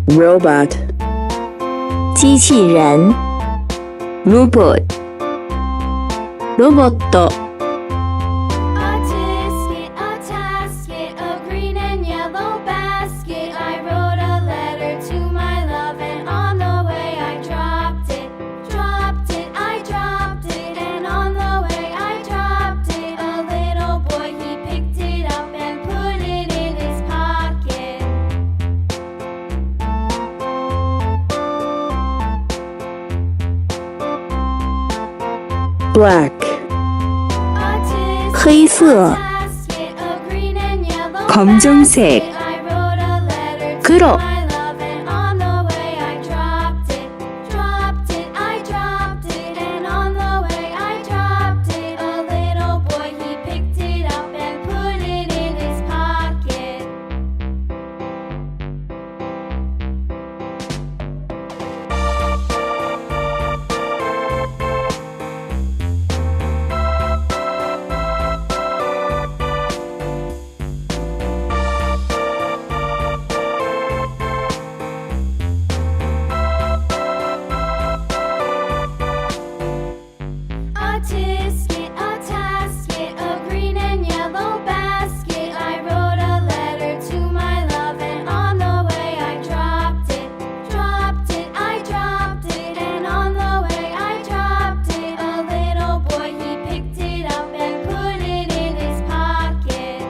robot, 机器人 robot, ロボット A tisket, a tasket, a green and yellow basket. I wrote a letter to my love, and on the way I dropped it. Dropped it, I dropped it, and on the way I dropped it. A little boy, he picked it up and put it in his pocket. black, 黑色 검정색, 黒 A tisket, a tasket, a green and yellow basket. I wrote a letter to my love, and on the way I dropped it. Dropped it, I dropped it, and on the way I dropped it. A little boy, he picked it up and put it in his pocket.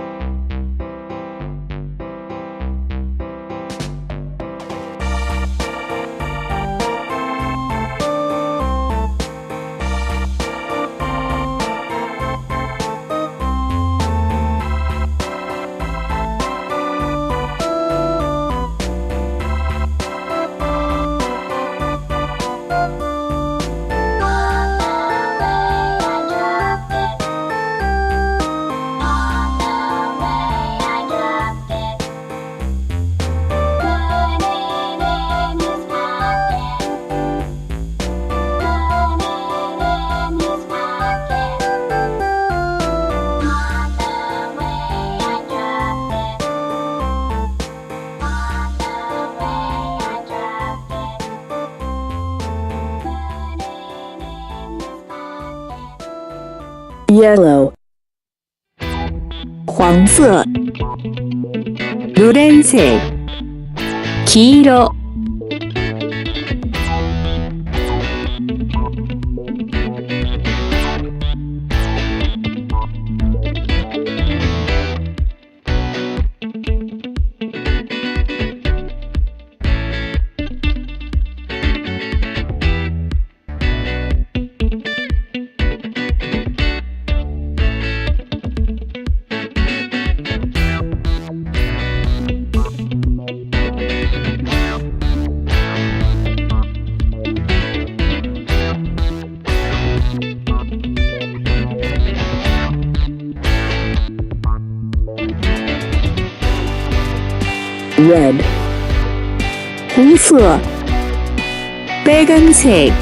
yellow, 黄色 노란색, 黄色 red, 红色 빨간색,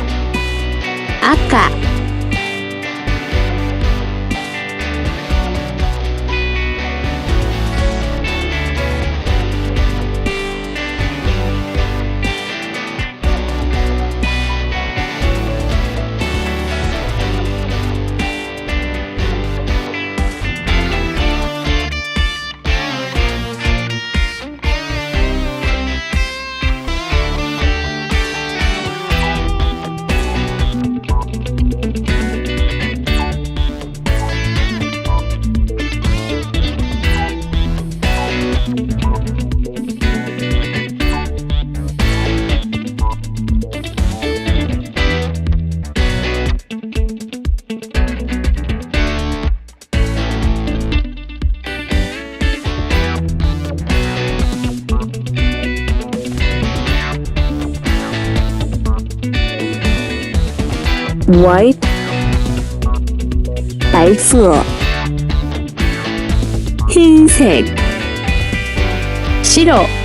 赤 white, 白色 흰색, 白